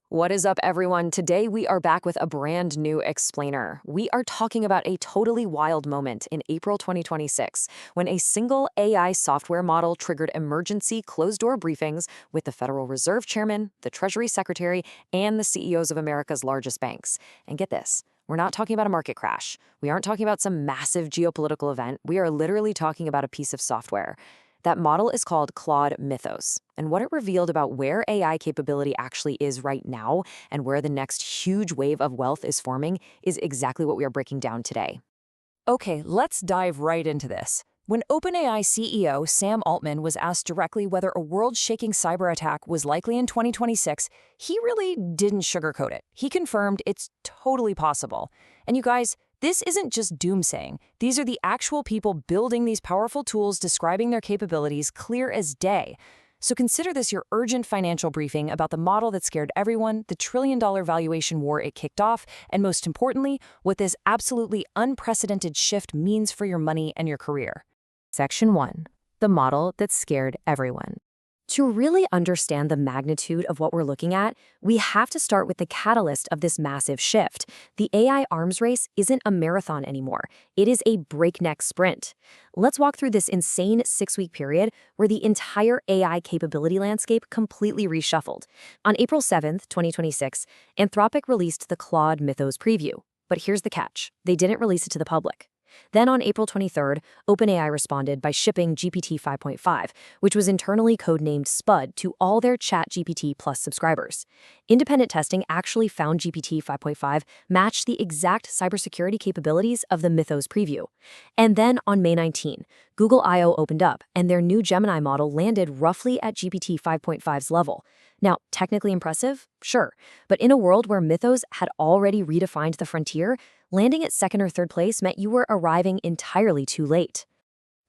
What is up, everyone? Today we are back with a brand new explainer. We are talking about a totally wild moment in April 2026 when a single AI software model triggered emergency closed-door briefings with the Federal Reserve Chairman, the Treasury Secretary, and the CEOs of America's largest banks. And get this, we're not talking about a market crash. We aren't talking about some massive geopolitical event. We are literally talking about a piece of software. That model is called Claude Mythos, and what it revealed about where AI capability actually is right now and where the next huge wave of wealth is forming is exactly what we are breaking down today. Okay, let's dive right into this. When OpenAI CEO Sam Altman was asked directly whether a world-shaking cyber attack was likely in 2026, he really didn't sugarcoat it. He confirmed it's totally possible. And you guys, this isn't just doomsaying. These are the actual people building these powerful tools, describing their capabilities clear as day. So consider this your urgent financial briefing about the model that scared everyone, the trillion-dollar valuation war it kicked off, and most importantly, what this absolutely unprecedented shift means for your money and your career. Section 1. The model that scared everyone. To really understand the magnitude of what we're looking at, we have to start with the catalyst of this massive shift. The AI arms race isn't a marathon anymore. It is a breakneck sprint. Let's walk through this insane 6-week period where the entire AI capability landscape completely reshuffled. On April 7th, 2026, Anthropic released the Claude Mythos preview. But here's the catch. They didn't release it to the public. Then on April 23rd, OpenAI responded by shipping GPT-5.5, which was internally codenamed SPUD, to all their ChatGPT Plus subscribers. Independent testing actually found GPT-5.5 matched the exact cybersecurity capabilities of the Mythos preview. And then on May 19, Google I/O opened up, and their new Gemini model landed roughly at GPT-5.5's level. Now, technically impressive? Sure. But in a world where Mythos had already redefined the frontier, landing at second or third place meant you were arriving entirely too late.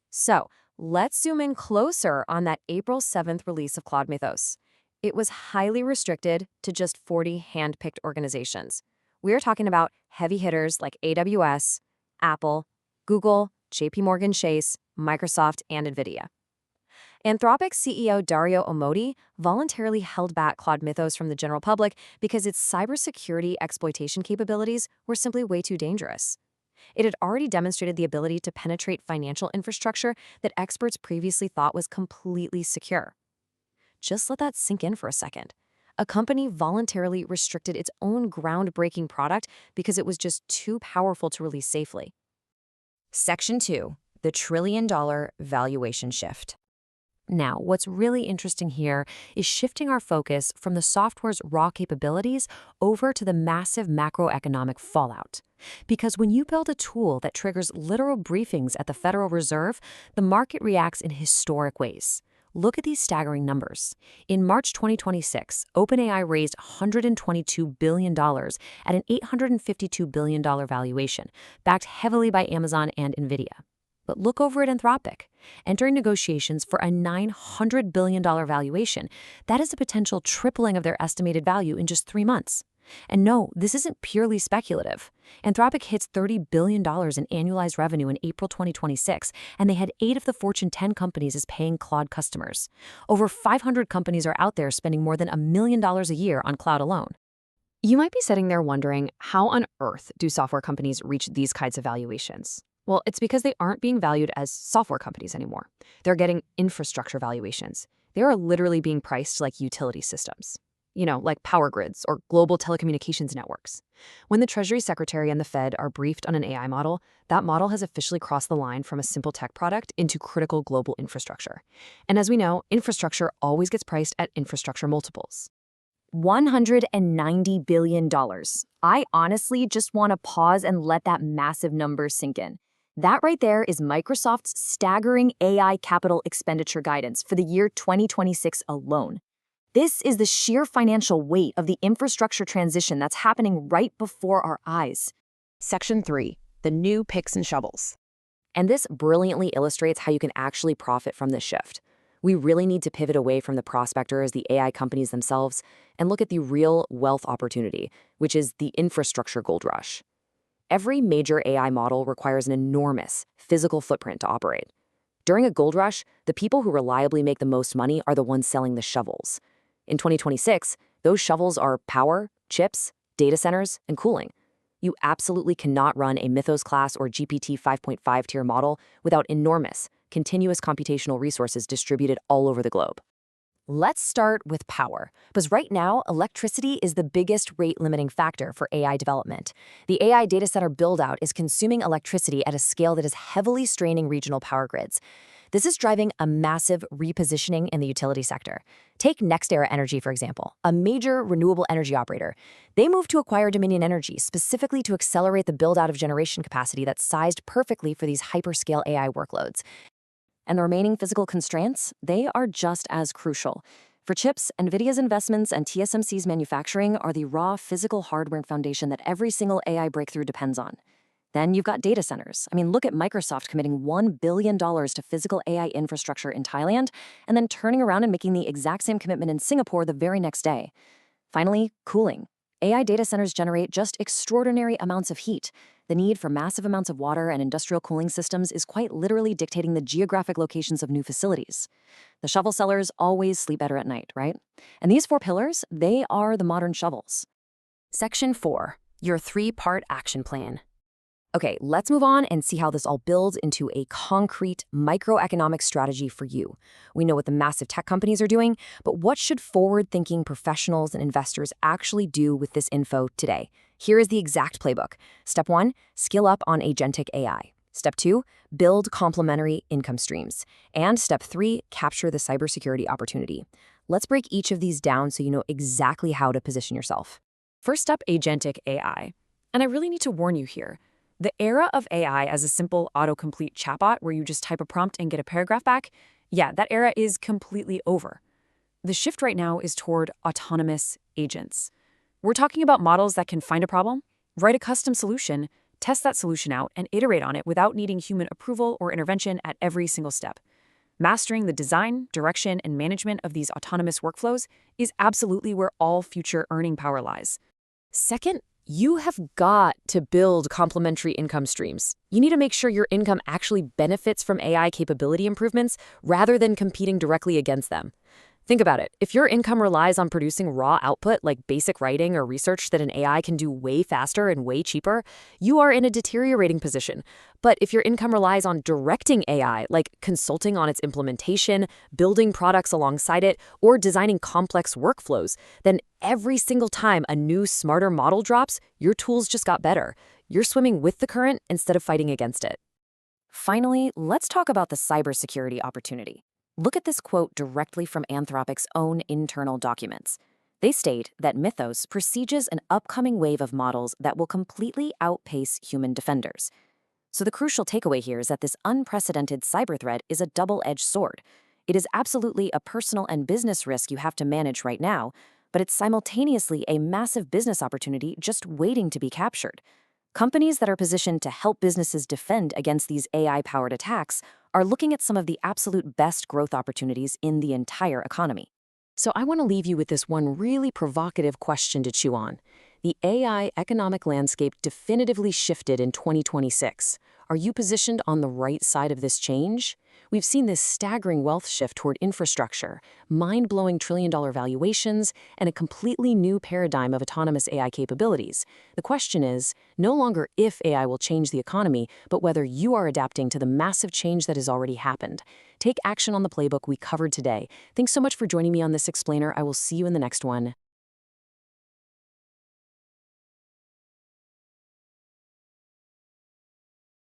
So, let's zoom in closer on that April 7th release of Claude Mythos. It was highly restricted to just 40 hand-picked organizations. We're talking about heavy hitters like AWS, Apple, Google, JP Morgan Chase, Microsoft, and NVIDIA. Anthropic CEO Dario Amodei voluntarily held back Claude Mythos from the general public because its cybersecurity exploitation capabilities were simply way too dangerous. It had already demonstrated the ability to penetrate financial infrastructure that experts previously thought was completely secure. Just let that sink in for a second. A company voluntarily restricted its own groundbreaking product because it was just too powerful to release safely. Section 2. The trillion-dollar valuation shift. Now, what's really interesting here is shifting our focus from the software's raw capabilities over to the massive macroeconomic fallout. Because when you build a tool that triggers literal briefings at the Federal Reserve, the market reacts in historic ways. Look at these staggering numbers. In March 2026, OpenAI raised $122 billion at an $852 billion valuation, backed heavily by Amazon and NVIDIA. But look over at Anthropic. Entering negotiations for a $900 billion valuation, that is a potential tripling of their estimated value in just 3 months. And no, this isn't purely speculative. Anthropic hits $30 billion in annualized revenue in April 2026, and they had 8 of the Fortune 10 companies as paying Claude customers. Over 500 companies are out there spending more than $1 million a year on cloud alone. You might be sitting there wondering, how on earth do software companies reach these kinds of valuations? Well, it's because they aren't being valued as software companies anymore. They're getting infrastructure valuations. They are literally being priced like utility systems. Like power grids or global telecommunications networks. When the Treasury Secretary and the Fed are briefed on an AI model, that model has officially crossed the line from a simple tech product into critical global infrastructure. And as we know, infrastructure always gets priced at infrastructure multiples. $190 billion. I honestly just want to pause and let that massive number sink in. That right there is Microsoft's staggering AI capital expenditure guidance for the year 2026 alone. This is the sheer financial weight of the infrastructure transition that's happening right before our eyes. Section 3. The new picks and shovels. And this brilliantly illustrates how you can actually profit from this shift. We really need to pivot away from the prospectors, the AI companies themselves, and look at the real wealth opportunity, which is the infrastructure gold rush. Every major AI model requires an enormous physical footprint to operate. During a gold rush, the people who reliably make the most money are the ones selling the shovels. In 2026, Those shovels are power, chips, data centers, and cooling. You absolutely cannot run a Mythos class or GPT 5.5 tier model without enormous, continuous computational resources distributed all over the globe. Let's start with power, because right now, electricity is the biggest rate-limiting factor for AI development. The AI data center build-out is consuming electricity at a scale that is heavily straining regional power grids. This is driving a massive repositioning in the utility sector. Take NextEra Energy, for example, a major renewable energy operator. They moved to acquire Dominion Energy specifically to accelerate the build-out of generation capacity that's sized perfectly for these hyperscale AI workloads. And the remaining physical constraints, they are just as crucial. For chips, NVIDIA's investments and TSMC's manufacturing are the raw physical hardware foundation that every single AI breakthrough depends on. Then you've got data centers. Look at Microsoft committing $1 billion to physical AI infrastructure in Thailand, and then turning around and making the exact same commitment in Singapore the very next day. Finally, cooling. AI data centers generate just extraordinary amounts of heat. The need for massive amounts of water and industrial cooling systems is quite literally dictating the geographic locations of new facilities. The shovel sellers always sleep better at night, right? And these 4 pillars, they are the modern shovels. Section 4, your 3-part action plan. Okay, let's move on and see how this all builds into a concrete microeconomic strategy for you. We know what the massive tech companies are doing, but what should forward-thinking professionals and investors actually do with this info today? Here is the exact playbook. Step 1, skill up on agentic AI. Step 2, build complementary income streams. And Step 3, capture the cybersecurity opportunity. Let's break each of these down so you know exactly how to position yourself. First up, agentic AI. And I really need to warn you here. The era of AI as a simple autocomplete chatbot where you just type a prompt and get a paragraph back, yeah, that era is completely over. The shift right now is toward autonomous agents. We're talking about models that can find a problem, write a custom solution, test that solution out, and iterate on it without needing human approval or intervention at every single step. Mastering the design, direction, and management of these autonomous workflows is absolutely where all future earning power lies. Second, you have got to build complementary income streams. You need to make sure your income actually benefits from AI capability improvements rather than competing directly against them. Think about it. If your income relies on producing raw output like basic writing or research that an AI can do way faster and way cheaper, you are in a deteriorating position. But if your income relies on directing AI, like consulting on its implementation, building products alongside it, or designing complex workflows, then every single time a new, smarter model drops, your tools just got better. You're swimming with the current instead of fighting against it. Finally, let's talk about the cybersecurity opportunity. Look at this quote directly from Anthropic's own internal documents. They state that Mythos presages an upcoming wave of models that will completely outpace human defenders. So the crucial takeaway here is that this unprecedented cyber threat is a double-edged sword. It is absolutely a personal and business risk you have to manage right now, but it's simultaneously a massive business opportunity just waiting to be captured. Companies that are positioned to help businesses defend against these AI-powered attacks are looking at some of the absolute best growth opportunities in the entire economy. So I want to leave you with this one really provocative question to chew on. The AI economic landscape definitively shifted in 2026. Are you positioned on the right side of this change? We've seen this staggering wealth shift toward infrastructure, mind-blowing trillion-dollar valuations, and a completely new paradigm of autonomous AI capabilities. The question is no longer if AI will change the economy, but whether you are adapting to the massive change that has already happened. Take action on the playbook we covered today. Thanks so much for joining me on this explainer. I will see you in the next one.